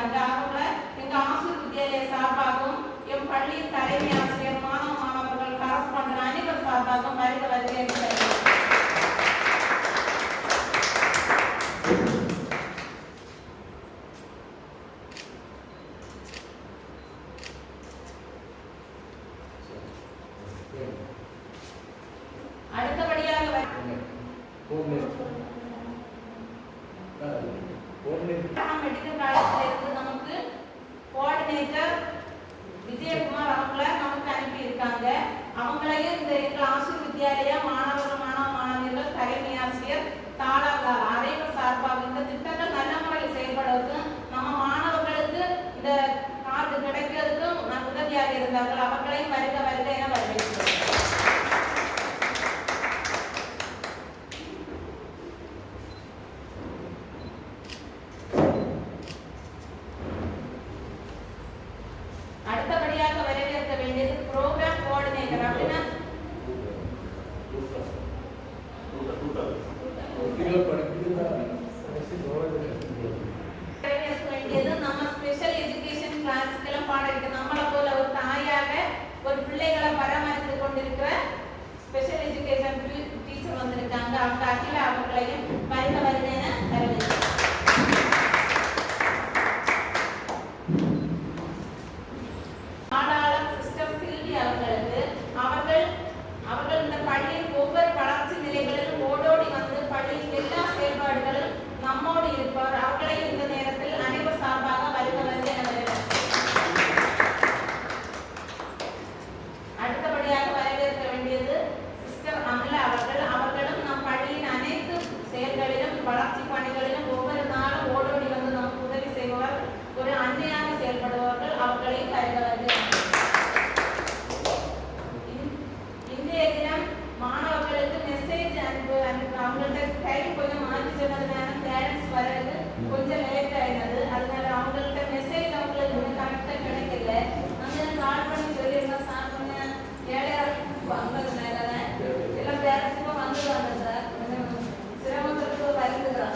இருக்காங்க. அவங்கள எங்க ஆசிரியர் வித்யாலய சார்பாகவும் எம் பள்ளியின் தலைமை ஆசிரியர் மாணவர்கள் கரஸ்பாண்டன்ட் அனைவர் சார்பாகவும் வருக வருக என்று மெடிக்கல் காலேஜ்ல இருந்து நமக்கு கோஆர்டினேட்டர் விஜயகுமார் அவங்கள நமக்கு அனுப்பி இருக்காங்க. அவங்களையும் இந்த எங்கள் ஆசிரியர் வித்யாலயா மாணவர்கள் தலைமை ஆசிரியர் தாளாளர் அனைவர் சார்பாக இந்த திட்டங்கள் நல்ல முறையில் செயல்படுவதற்கு நம்ம மாணவர்களுக்கு இந்த கார்டு கிடைக்கிறதுக்கும் உதவியாக இருந்தார்கள். அவர்களையும் வருக வருக என வரவேற்கிறோம். அடுத்தபடியாக வரவேற்க வேண்டியது ப்ரோக்ராம் கோஆர்டினேட்டர் அப்படின்னா நம்ம ஸ்பெஷல் எஜுகேஷன் கிளாஸ்க்கெல்லாம் பாடம் இருக்கு. நம்மளை போல ஒரு தாயாக ஒரு பிள்ளைகளை பராமரித்து கொண்டிருக்கிற ஸ்பெஷல் எஜுகேஷன் டீச்சர் வந்திருக்காங்க. அவங்க அகில அவர்களையும் வருக வருக என வரவேற்கிறேன். அவர்கள் இந்த பள்ளியின் ஒவ்வொரு வளர்ச்சி நிலைகளிலும் ஓடோடி வந்து பள்ளியின் எல்லா செயல்பாடுகளும் நம்மோடு இருப்பார். அவர்களை இந்த நேரத்தில் அனைவர் சார்பாக வருக வருக என அடுத்தபடியாக வரவேற்க வேண்டியது சிஸ்டர் அமலா அவர்களும் நம் பள்ளியின் அனைத்து செயல்களிலும் வளர்ச்சி பணிகளிலும் ஒவ்வொரு நாளும் ஓடோடி வந்து நமக்கு உதவி செய்பவர், ஒரு அன்னையாக செயல்படுபவர்கள். அவர்களை வருக வருக. மாணவர்களுக்கு மெசேஜ் அவங்கள்ட்ட டைம் கொஞ்சம் மாற்றி சொன்னதுனால பேரண்ட்ஸ் வர்றது கொஞ்சம் லேட் ஆயிடுது. அதனால அவங்கள்ட்ட மெசேஜ் அவங்களுக்கு கரெக்டாக கிடைக்கல. நம்ம கால் பண்ணி சொல்லியிருந்தோம் சார் கொஞ்சம் ஏழையாளுக்கு வந்ததுனால எல்லாம் பேரண்ட்ஸுக்கும் வந்துடுவாங்க சார். சிரமத்துக்கு வருந்துதான்.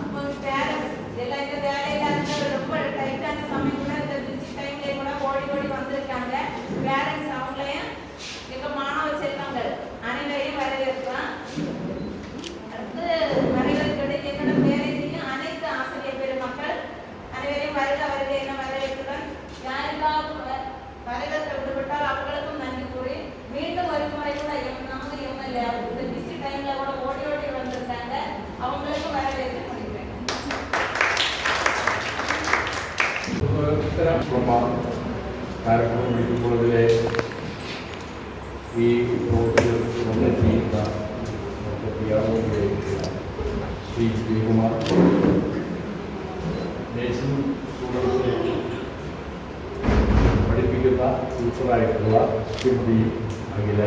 அப்போ பேரண்ட்ஸ் எல்லாம் இந்த வேலையில ரொம்ப டைட்டான சமயம் கூட இந்த பிஸி டைம்லேயே கூட ஓடி ஓடி வந்திருக்காங்க. பேரண்ட்ஸ் அவங்களையும் எங்க மாணவ செல்வங்கள் அனைவரையும் வரவேற்கிறோம். அடுத்து வரவேற்கிறது என்னோட பேரையும் அனைத்து ஆசிரியர் பெருமக்கள் அனைவரையும் வருக வருக என வரவேற்கிறோம். யாருக்காவது வரவேற்க விடுபட்டால் அவர்களுக்கும் நன்றி கூறி மீண்டும் ஒரு முறை கூட நமக்கு எம்எல்ஏ இந்த பிஸி டைம்ல கூட ஓடி ஓடி வந்திருக்காங்க. அவங்களுக்கும் வரவேற்க முடிக்கிறேன். ഈ പ്രോഗ്രാം ചെയ്യുന്ന ശ്രീ വിജയകുമാർ, നേഴ്സിംഗ് സ്റ്റുഡൻസിനെ പഠിപ്പിക്കുന്ന ടീച്ചറായിട്ടുള്ള ശ്രീമതി അഖില,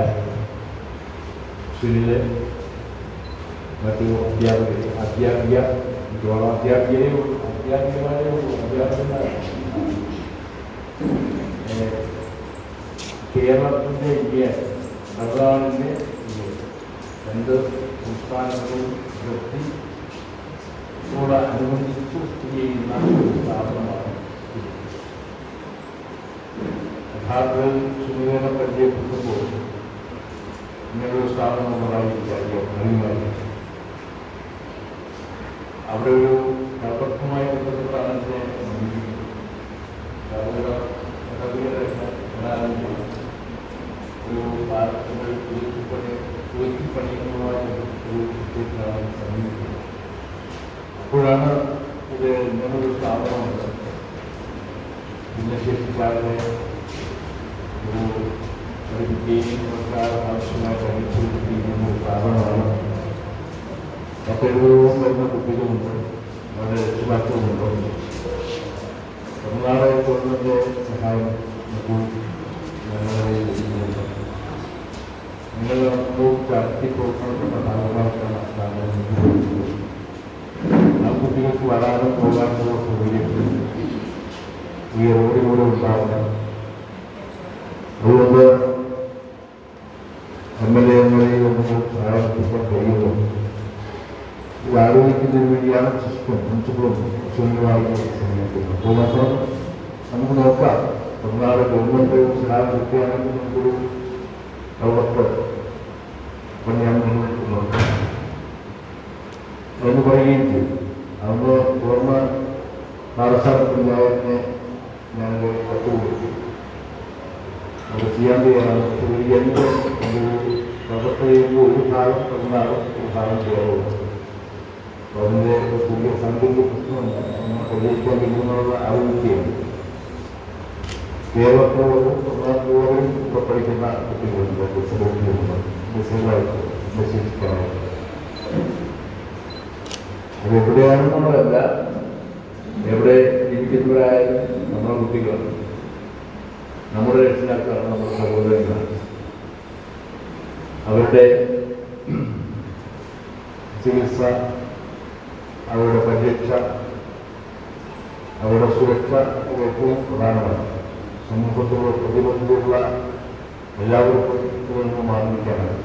സുനില്, മറ്റു കേരളത്തിൻ്റെ ഇന്ത്യ സർക്കാരിൻ്റെ രണ്ട് സംസ്ഥാനങ്ങളും അനുബന്ധിച്ച് സ്ഥിതി ചെയ്യുന്ന ഒരു സ്ഥാപനമാണ്. യഥാർത്ഥത്തിൽ സുനിലിനെ പരിചയപ്പെടുത്തുമ്പോൾ ഇങ്ങനൊരു സ്ഥാപനം ഉണ്ടായിരിക്കും. അവിടെ ഒരു പ്രവർത്തനവുമായി ബന്ധപ്പെട്ടാണ് ഇതിനെ ഒരു ഭാരതത്തിൽ പണിയുന്നതുമായ ഒരു വിഷയത്തിലാണ് സമീപിക്കുന്നത്. അപ്പോഴാണ് ഇത് ഇങ്ങനൊരു സ്ഥാപനമുണ്ട്. ഭിന്നശേഷിക്കാരുടെ ഒരു പഠിപ്പിക്കുകയും ആവശ്യമായിട്ട് അനുസരിച്ചിരിക്കുന്ന ഒരു സ്ഥാപനമാണ്. മറ്റെഴുതവും വരുന്ന കുട്ടികളുണ്ട്, അവരുടെ രക്ഷിതാക്കളുമുണ്ട്. തമിഴ്നാട് ഗവൺമെൻറ് സഹായം നിങ്ങൾ ചാരിറ്റി പ്രവർത്തനങ്ങളുടെ ഭാഗമായിട്ടാണ് സ്ഥാപനം. ആ കുട്ടികൾക്ക് വരാനും പോകാനുള്ള സൗകര്യത്തിൽ ഈ റോഡിലൂടെ ഉണ്ടാവണം. അതുകൊണ്ട് MLA സഹായിക്കാൻ കഴിയുന്നു. ഇത് ആലോചിക്കുന്നതിന് വേണ്ടിയാണ് സിസ്റ്റം പ്രിൻസിപ്പളും ശൂന്യമായി സമീപിക്കുന്നത്. അപ്പോൾ മാത്രം നമുക്ക് നോക്കാം. തമിഴ്നാട് ഗവൺമെൻറ് സഹായം കിട്ടുകയാണെങ്കിൽ നമുക്കൊരു ഡെവലപ്പ് പണിയാണ് നോക്കാം എന്ന് പറയുകയും ചെയ്തു. അന്ന് തുറന്ന പാഠശാലത്തിൻ്റെ ഞാൻ കത്ത് കൊടുത്തു. അത് ചെയ്യാൻ തയ്യാറാണ്. പക്ഷേ ഒരു എൻ്റെ ഒരു പ്രവർത്തന ചെയ്യുമ്പോൾ ഒരു ഭാഗം തമിഴ്നാട് ഒരു ഭാഗം കേരളവും. അപ്പോൾ അതിൻ്റെ പുതിയ സാങ്കേതിക പ്രശ്നമുണ്ട്. നമ്മൾ പരിഹരിക്കാൻ കഴിയുന്നുള്ള ആരോഗ്യമാണ്. കേരളത്തോടും തമിഴ്നാട്ടിലോടും ഇപ്പോൾ പഠിക്കുന്ന കുട്ടികളുണ്ട്. ബസ്സുകളായിട്ട് ബസ്സിരിക്കാനായിട്ട് അതെവിടെയാണെന്നുള്ളതല്ല, എവിടെ ജീവിക്കുന്നവരായാലും നമ്മുടെ കുട്ടികളാണ്, നമ്മുടെ രക്ഷിതാക്കളാണ്, നമ്മുടെ സഹോദരങ്ങളാണ്. അവരുടെ ചികിത്സ, അവരുടെ പരിരക്ഷ, അവരുടെ സുരക്ഷ ഏറ്റവും പ്രധാനമാണ്. സമൂഹത്തിലുള്ള പ്രതിബദ്ധതയുള്ള എല്ലാവർക്കും ഇതിൽ മാറിയിരിക്കാനാണ്.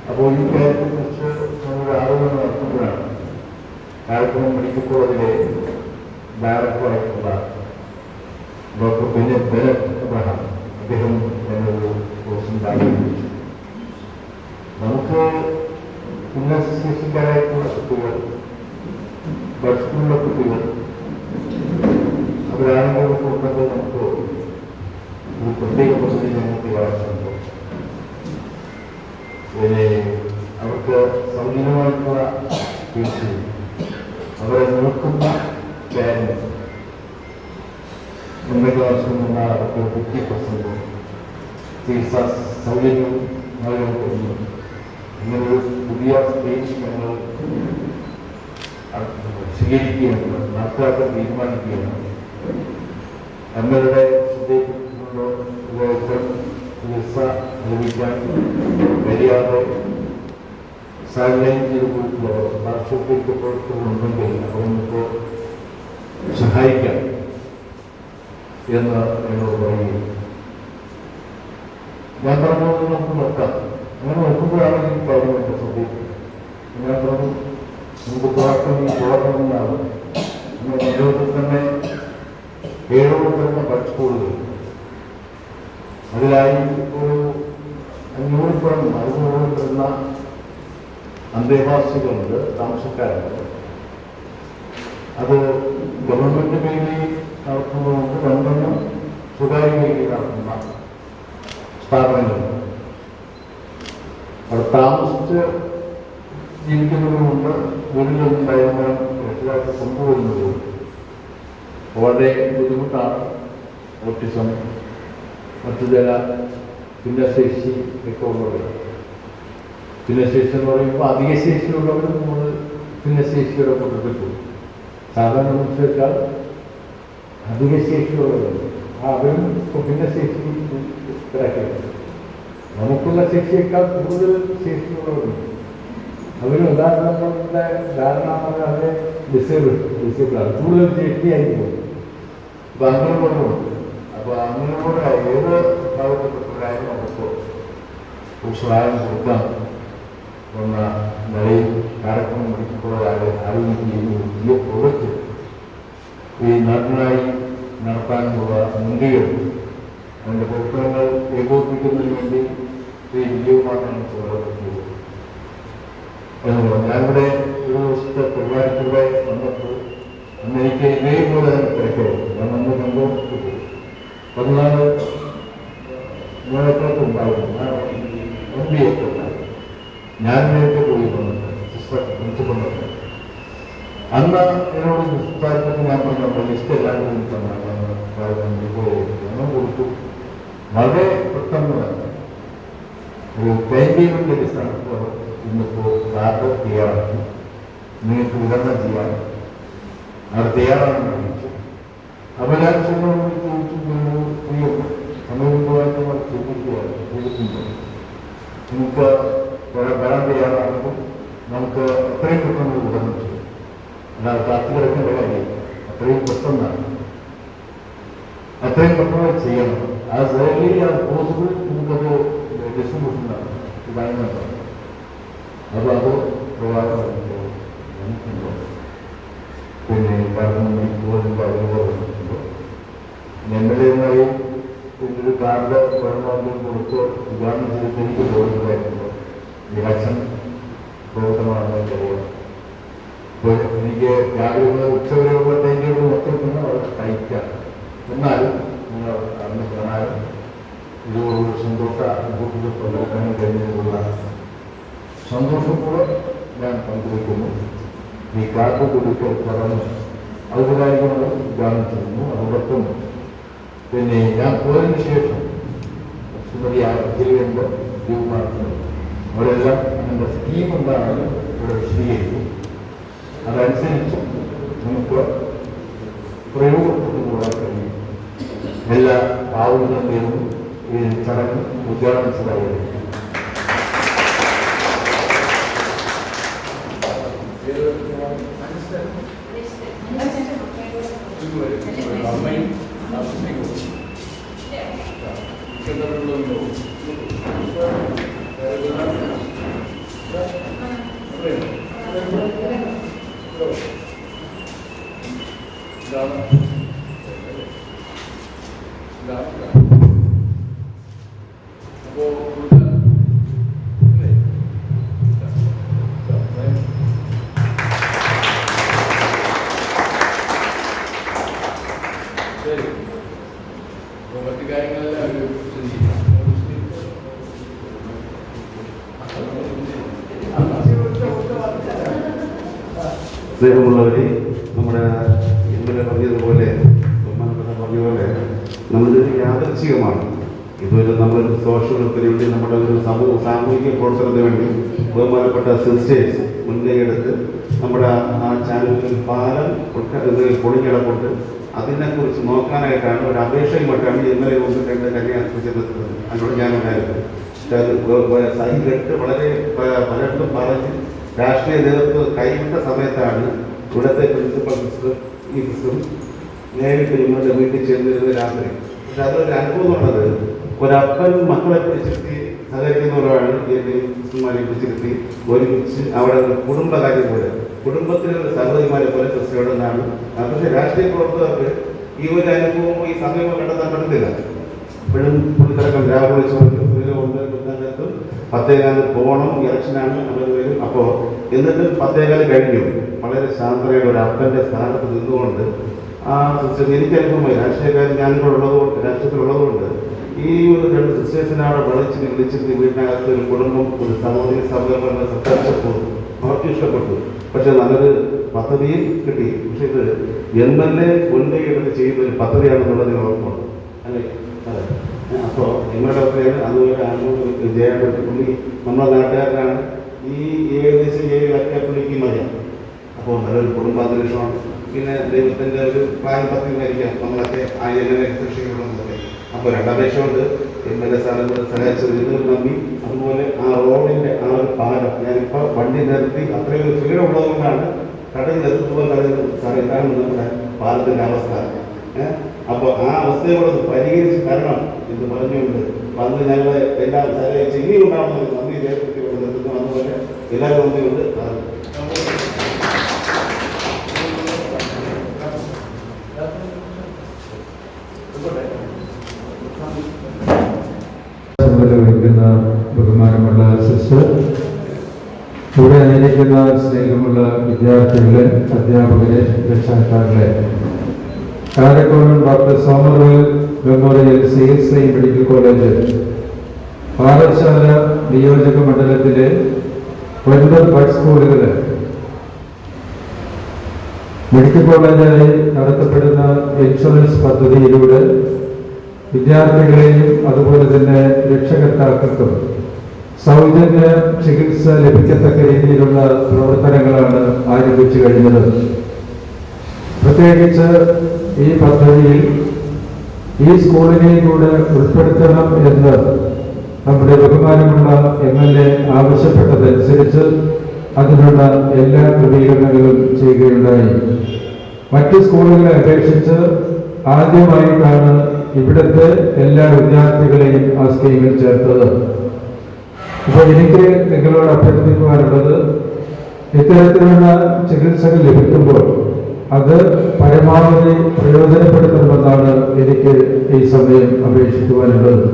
അപ്പോൾ ഈ കാര്യത്തെക്കുറിച്ച് നമ്മുടെ ആലോചന നടത്തുമ്പോഴാണ് കാലക്കുളം മെഡിക്കൽ കോളേജിലെ ഡയറക്ടറായിട്ടുള്ള ഡോക്ടർ ബെനറ്റ് അബ്രഹാം അദ്ദേഹം എന്നൊരു കോഴ്സിൻ്റെ ആരംഭിച്ചു. നമുക്ക് ഭിന്നശേഷിക്കാരായിട്ടുള്ള കുട്ടികൾ, ബസ്സുള്ള കുട്ടികൾ, അവരാണെങ്കിലും ഉണ്ടെങ്കിൽ നമുക്ക് ഒരു പ്രത്യേക പദ്ധതി നമുക്ക് ആവശ്യമുണ്ട്. അവർക്ക് സൗജന്യമായിട്ടുള്ള ചികിത്സയും അവരെ നോക്കുന്ന പാരൻസ് എന്തെങ്കിലും ആവശ്യം വന്നാൽ അവർക്ക് 50% ചികിത്സാ സൗകര്യവും നൽകുന്നു. ഇങ്ങനൊരു പുതിയ സ്റ്റേജ് ഞങ്ങൾ സ്വീകരിക്കുകയാണ്, നടപ്പാക്കാൻ തീരുമാനിക്കുകയാണ്. നമ്മളുടെ ശ്രദ്ധയിൽപ്പെട്ടിട്ടുള്ള ചികിത്സ ലഭിക്കാൻ കഴിയാതെ സാഹചര്യം ചെയ്ത് പോയിട്ടുള്ളവർ പാർശ്വത്തേക്ക് പ്രവർത്തനമുണ്ടെങ്കിൽ അവർ നമുക്ക് സഹായിക്കാം എന്ന് എന്നോട് പറയുകയും ഞാൻ പറഞ്ഞത് നമുക്ക് നോക്കാം. അങ്ങനെ നോക്കുമ്പോഴാണ് ഈ കാര്യം എൻ്റെ ശ്രദ്ധിക്കുന്നത്. ഞാൻ പറഞ്ഞു നമുക്ക് തോട്ടമെന്നാണ് നമ്മുടെ ജീവിതത്തിൽ തന്നെ 7 വരുന്ന ബഡ് സ്കൂളുകൾ, അതിലായി ഒരു 500 വരുന്ന അന്തേവാസികളുണ്ട്, താമസക്കാരുണ്ട്. അത് ഗവൺമെൻറ് മേഖലയിൽ നടത്തുന്നതുകൊണ്ട് 2 സ്വകാര്യ മേഖലയിൽ നടത്തുന്ന സ്ഥാപനങ്ങളുണ്ട്. അവിടെ താമസിച്ച് ജീവിക്കുന്നതുകൊണ്ട് വീടുകളുണ്ടായിരുന്ന രക്ഷിതാക്കൾ കൊണ്ടുവരുന്നത് വളരെ ബുദ്ധിമുട്ടാണ്. ഓട്ടിസം, മറ്റു ചില ഭിന്നശേഷി ഒക്കെ ഉള്ളവർ. ഭിന്നശേഷി എന്ന് പറയുമ്പോൾ അധിക ശേഷിയുള്ളവർ നമ്മൾ ഭിന്നശേഷിയുടെ കൂട്ടത്തിൽ പോകും. സാധാരണ മനുഷ്യർക്കാൾ അധിക ശേഷിയുള്ളവരുണ്ട്. അവരും ഭിന്നശേഷി കിടക്കുന്നത്. നമുക്കുള്ള ശേഷിയേക്കാൾ കൂടുതൽ ശേഷിയുള്ളവരുണ്ട്. അവരും ഉദാഹരണങ്ങളുടെ ധാരണ അവരെ ഡിസേബിളാണ്, കൂടുതൽ ശേഷിയായി പോകും. അപ്പം അങ്ങനെ കൊണ്ടുണ്ട്. അപ്പോൾ അങ്ങനെ കൂടെ ഏത് ഭാഗത്തിൽപ്പെട്ടവരായാലും അവർക്ക് ഒരു സഹായം കൊടുക്കാം എന്ന നിലയിൽ കാലക്രമം പഠിക്കപ്പെടുന്നതായ ആരോഗ്യ വലിയ പ്രോജക്റ്റ് ഈ നാട്ടിനായി നടത്താനുള്ള മുൻകൈകൾ അതിൻ്റെ പ്രവർത്തനങ്ങൾ ഏകോപിപ്പിക്കുന്നതിന് വേണ്ടി ഈ വിജയവുമായിട്ടാണ് പറ്റിയത് എന്നുള്ളത്. ഞാനിവിടെ ഒരു ദിവസത്തെ പരിപാടിക്കൂടെ വന്നപ്പോൾ അന്ന് എനിക്ക് ഇതേപോലെ തന്നെ തിരക്കുള്ളൂ. ഞാൻ അന്ന് കണ്ടുകൊടുത്തു 14 മൂന്നേക്കർക്ക് ഉണ്ടായിരുന്നു. ഞാൻ MBA ഉണ്ടായിരുന്നു. ഞാൻ നേരത്തെ പോയി വന്നിട്ട് സിസ്റ്റർ പ്രിൻസിപ്പളിനൊക്കെ അന്ന് എന്നോട് സംസാരിച്ചപ്പോൾ ഞാൻ പറഞ്ഞു ലിസ്റ്റ് എല്ലാവരും തന്നെ കൊടുത്തു. വളരെ പെട്ടെന്ന് ഒരു ടൈമിങ്ങിൻ്റെ ലിസ്റ്റാണ് ഇന്നിപ്പോൾ കാർഡ് തയ്യാറാക്കി നിങ്ങൾക്ക് വിതരണം ചെയ്യാൻ അവർ തയ്യാറാണെന്ന് അറിയിച്ചു. അപ്പോൾ ഞാൻ സമീപമായിട്ട് ചെയ്തിട്ടുണ്ട്. നിങ്ങൾക്ക് വരാൻ തയ്യാറാകുമ്പോൾ നമുക്ക് എത്രയും പെട്ടെന്ന് വിതരണം ചെയ്യും. അല്ലാതെ കാത്തു കിടക്കേണ്ട കാര്യം അത്രയും പെട്ടെന്നാണ്, അത്രയും പെട്ടെന്ന് ചെയ്യണം. ആസ് ഏർലി ആസ് പോസിബിൾ നമുക്കത് ഡിസ്ട്രിബ്യൂഷനാണ് ഇതാണ്. അപ്പോൾ അത് പ്രവാഹം പിന്നെ കാരണം പോലും പറയുമ്പോൾ ഞങ്ങളുമായി ഒരു കാർഡ് ഗവൺമെന്റിൽ കൊടുത്ത് ഉദ്ഘാടനം ചെയ്തിട്ട് എനിക്ക് തോന്നുന്നതായിരുന്നു ഇലക്ഷൻ പ്രവർത്തനമാണെന്ന് എനിക്കറിയാം. ഇപ്പോൾ എനിക്ക് രാവിലെ ഉച്ചവരെയുള്ളതിൻ്റെ ഒരു മൊത്തത്തിന് വളരെ ടൈറ്റാണ്. എന്നാലും നിങ്ങൾ അന്ന് കാണാനും ഇതൊരു സന്തോഷ അനുഭവത്തിൽ പങ്കെടുക്കാനും കഴിഞ്ഞതിനുള്ള സന്തോഷപൂർവ്വം ഞാൻ പങ്കുവയ്ക്കുന്നു. ഈ കാർഡ് കൊടുക്കൽ പറഞ്ഞ് ഔപചാരികമായി ഉദ്ഘാടനം ചെയ്യുന്നു. അതോടൊപ്പം പിന്നെ ഞാൻ പോയതിനു ശേഷം ശ്രീമതി ആർജിയുണ്ട് ദീപമാർക്കുന്നു അവരെല്ലാം അതിൻ്റെ സ്കീം എന്താണെന്ന് ഇവിടെ വിശദീകരിക്കും. അതനുസരിച്ച് നമുക്ക് പ്രയോഗപ്പെടുത്തുവാൻ കഴിയും. എല്ലാ പാവങ്ങളുടെയും ഈ ചടങ്ങ് ഉദ്ഘാടനത്തിലായിരുന്നു. മറ്റു കാര്യങ്ങളെല്ലാം സ്നേഹമുള്ളവരെ, നമ്മുടെ ഇന്നലെ പറഞ്ഞതുപോലെ പറഞ്ഞതുപോലെ നമ്മളിത് യാദൃച്ഛികമാണ്. ഇതൊരു നമ്മളൊരു സോഷ്യൽ വർക്കിന് വേണ്ടി നമ്മുടെ ഒരു സാമൂഹിക പ്രവർത്തനത്തിന് വേണ്ടി ബഹുമാനപ്പെട്ട സിസ്റ്റേഴ്സ് മുൻകൈയെടുത്ത് നമ്മുടെ ആ ചാനലിൽ പാലം പൊളിഞ്ഞിടപെട്ട് അതിനെക്കുറിച്ച് നോക്കാനായിട്ടാണ് ഒരു അപേക്ഷയുമായിട്ടാണ് ഇന്നലെ വന്നിട്ട് എൻ്റെ കന്യാസ്ത്രീ അതിനോട് ഞാനുണ്ടായിരുന്നു. സഹികെട്ട് വളരെ പലർക്കും പറഞ്ഞ് രാഷ്ട്രീയ നേതൃത്വം കൈവിട്ട സമയത്താണ് ഇവിടുത്തെ പ്രിൻസിപ്പൽ സിസ്റ്റർ ഈ സിസ്റ്റർ നേരിട്ട് നിങ്ങളുടെ വീട്ടിൽ ചെന്നിരുന്ന രാത്രി. പക്ഷെ അതൊരു അനുഭവം ഉള്ളത് ഒരപ്പൻ മക്കളെ പിടിച്ചിരുത്തി സഹകരിക്കുന്നവരാണ് സിസ്റ്റർമാരെ പിടിച്ചിരുത്തി ഒരുമിച്ച് അവിടെ കുടുംബകാര്യം പോലെ കുടുംബത്തിലുള്ള സഹോദരിമാരെ പോലെ സിസ്റ്ററുടെന്നാണ്. പക്ഷേ രാഷ്ട്രീയ പ്രവർത്തകർക്ക് ഈ ഒരു അനുഭവം ഈ സമയമോ കണ്ടെത്താൻ പറ്റത്തില്ല. ഇപ്പോഴും പുള്ളിത്തിറക്കം രാഹുൽ ചോദിച്ചുകൊണ്ട് ബുദ്ധാനത്തും 10:15 പോകണം, ഇലക്ഷനാണ് അവർ വരും. അപ്പോൾ എന്നിട്ട് 10:15 കഴിഞ്ഞു വളരെ ശാന്തതയുടെ ഒരു അപ്പൻ്റെ സ്ഥാനത്ത് നിന്നുകൊണ്ട് ആ സിസ്റ്റർ എനിക്ക് അനുഭവമായി രാഷ്ട്രീയക്കാരൻ ഞാനിപ്പോഴുള്ളതുകൊണ്ട് രാഷ്ട്രീയത്തിലുള്ളതുകൊണ്ട് ഈ ഒരു 2 സിസ്റ്റേഴ്സിനവിടെ വിളിച്ചിരുന്ന് വീട്ടിനകത്ത് ഒരു കുടുംബം ഒരു സഹോദരി സഹോദരങ്ങളുടെ സംസാരിച്ചപ്പോൾ അവർക്ക് ഇഷ്ടപ്പെട്ടു. പക്ഷെ നല്ലൊരു പദ്ധതിയും കിട്ടി. പക്ഷെ ഇത് MLA മുൻകൈയെടുത്ത് ചെയ്യുന്ന ഒരു പദ്ധതിയാണെന്നുള്ളത് ഉറപ്പുണ്ട് അല്ലേ? അതെ. അപ്പോൾ നിങ്ങളുടെ അവസ്ഥയാണ്. അതുപോലെ ജയപെട്ട് പുള്ളി നമ്മുടെ നാട്ടുകാരനാണ്. ഈ ഏകദേശം 7 ലക്ഷം പുള്ളിക്ക് മതിയാം. അപ്പോൾ നല്ലൊരു കുടുംബാന്തരീക്ഷമാണ്. പിന്നെ ദൈവത്തിൻ്റെ ഒരു പ്ലാൻ പദ്ധതിയായിരിക്കാം നമ്മളൊക്കെ എങ്ങനെ രക്ഷിക്കപ്പെടുന്നതൊക്കെ. അപ്പോൾ 2 അപേക്ഷയുണ്ട്. MLA സാറും കൂടെ സഹായിച്ചതിന് നന്ദി. അതുപോലെ ആ റോഡിൻ്റെ ആ ഒരു പാലം ഞാനിപ്പോൾ വണ്ടി നിർത്തി അത്രയും ഒരു ഫ്രീഡം ഉള്ളതുകൊണ്ടാണ് കടയിൽ നിർത്തുമ്പോൾ പറയുന്നത് സാർ എന്താണ് നമ്മുടെ പാലത്തിൻ്റെ അവസ്ഥ. അപ്പോൾ ആ അവസ്ഥയെ കൂടെ പരിഹരിച്ച് തരണം എന്ന് പറഞ്ഞുകൊണ്ട് വന്ന് ഞങ്ങൾ എല്ലാം സഹായിച്ച് ഇനിയും ഉണ്ടാവുന്ന നന്ദി രേഖപ്പെടുത്തിക്കൊണ്ട് നിർത്തുന്നു. അതുപോലെ എല്ലാവരും നന്ദിയുണ്ട്. ബഹുമാനമുള്ള സിസ്റ്റർ, ഇവിടെ ആയിരിക്കുന്ന സ്നേഹമുള്ള വിദ്യാർത്ഥികളെ, അധ്യാപകരെ, രക്ഷാകർത്താക്കളെ, Karakonam doctor Somervell memorial CSI medical college Parassala നിയോജക മണ്ഡലത്തിലെ 9 ബഡ് സ്കൂളുകൾ മെഡിക്കൽ കോളേജായി നടത്തപ്പെടുന്ന ഇൻഷുറൻസ് പദ്ധതിയിലൂടെ വിദ്യാർത്ഥികളെയും അതുപോലെ തന്നെ രക്ഷകർത്താക്കൾക്കും സൗജന്യ ചികിത്സ ലഭിക്കത്തക്ക രീതിയിലുള്ള പ്രവർത്തനങ്ങളാണ് ആരംഭിച്ചു കഴിഞ്ഞത്. പ്രത്യേകിച്ച് ഈ പദ്ധതിയിൽ ഈ സ്കൂളിനെയും കൂടെ ഉൾപ്പെടുത്തണം എന്ന് നമ്മുടെ ബഹുമാനമുള്ള MLA ആവശ്യപ്പെട്ടതനുസരിച്ച് അതിനുള്ള എല്ലാ ക്രമീകരണങ്ങളും ചെയ്യുകയുണ്ടായി. മറ്റ് സ്കൂളുകളെ അപേക്ഷിച്ച് ആദ്യമായിട്ടാണ് ഇവിടുത്തെ എല്ലാ വിദ്യാർത്ഥികളെയും ആ സ്കീമിൽ ചേർത്തത്. അപ്പോൾ എനിക്ക് നിങ്ങളോട് അഭ്യർത്ഥിക്കുവാനുള്ളത്, ഇത്തരത്തിലുള്ള ചികിത്സകൾ ലഭിക്കുമ്പോൾ അത് പരമാവധി പ്രയോജനപ്പെടുത്തണമെന്നാണ് എനിക്ക് ഈ സമയം അപേക്ഷിക്കുവാനുള്ളത്.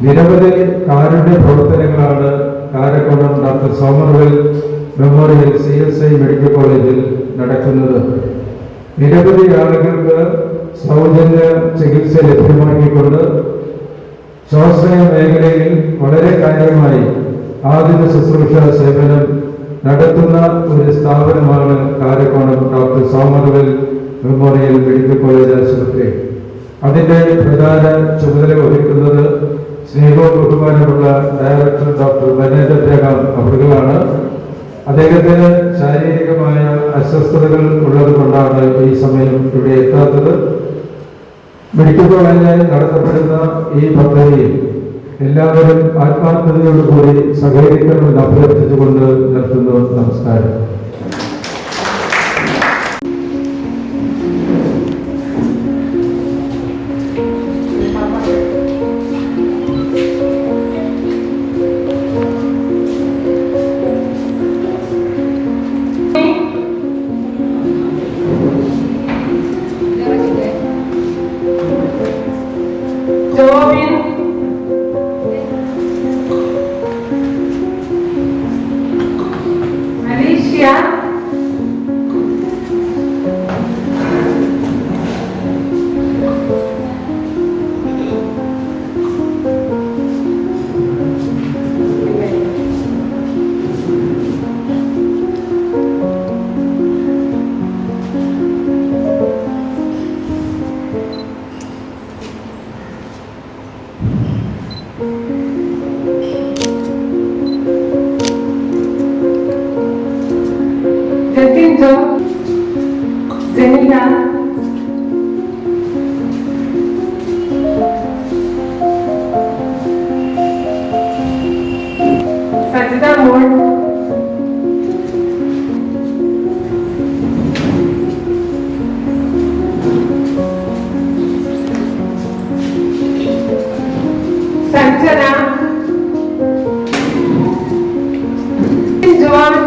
നിരവധി കാരുണ്യ പ്രവർത്തനങ്ങളാണ് Karakonam doctor Somervell memorial CSI medical കോളേജിൽ നടക്കുന്നത്. നിരവധി ആളുകൾക്ക് സൗജന്യ ചികിത്സ ലഭ്യമാക്കിക്കൊണ്ട് സ്വാശ്രയ മേഖലയിൽ വളരെ കാര്യമായി ആതുര ശുശ്രൂഷ സേവനം നടത്തുന്ന ഒരു സ്ഥാപനമാണ് Karakonam doctor Somervell memorial medical college ആശുപത്രി. അതിൻ്റെ പ്രധാന ചുമതല വഹിക്കുന്നത് സ്നേഹവും ബഹുമാനമുള്ള ഡയറക്ടർ ഡോക്ടർ ബെനറ്റ് എബ്രഹാം അവറുകളാണ്. അദ്ദേഹത്തിന് ശാരീരികമായ അസ്വസ്ഥതകൾ ഉള്ളത് കൊണ്ടാണ് ഈ സമയം ഇവിടെ എത്താത്തത്. മെഡിക്കൽ കോളേജിൽ നടത്തപ്പെടുന്ന ഈ പദ്ധതിയിൽ എല്ലാവരും ആത്മാർത്ഥതയോടുകൂടി സഹകരിക്കണമെന്ന് അഭ്യർത്ഥിച്ചുകൊണ്ട് നിർത്തുന്നു. നമസ്കാരം. Zenila, Sajida Moore, Sanjana, George,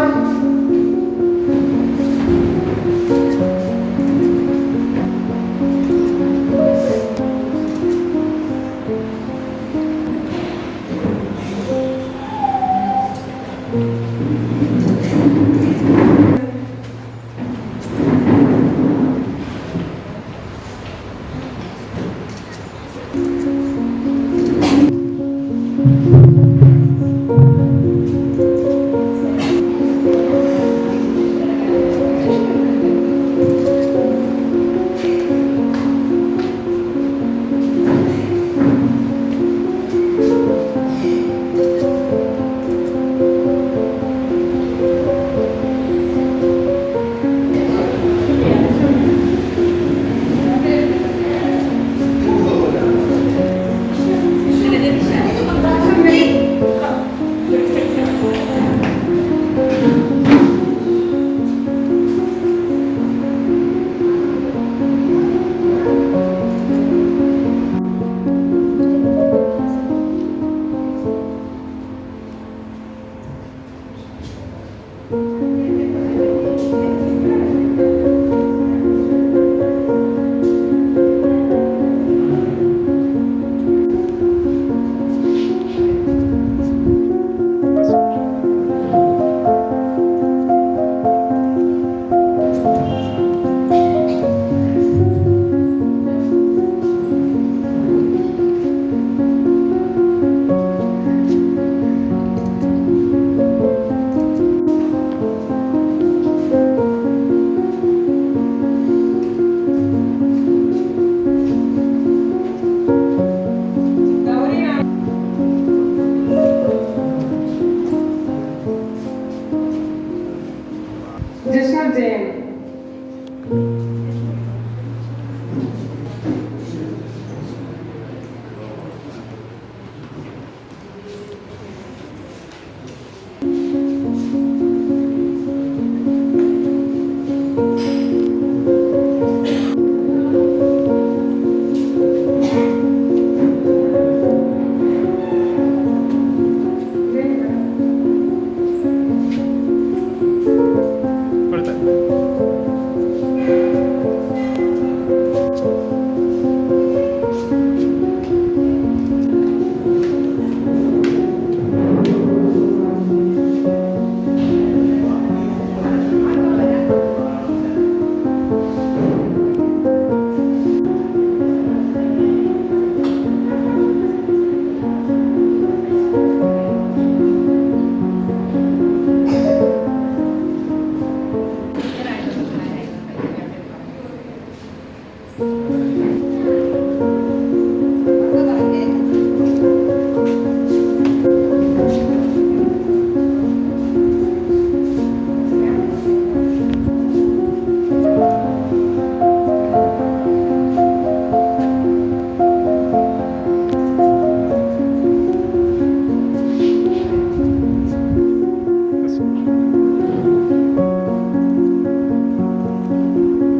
Jishna Jain.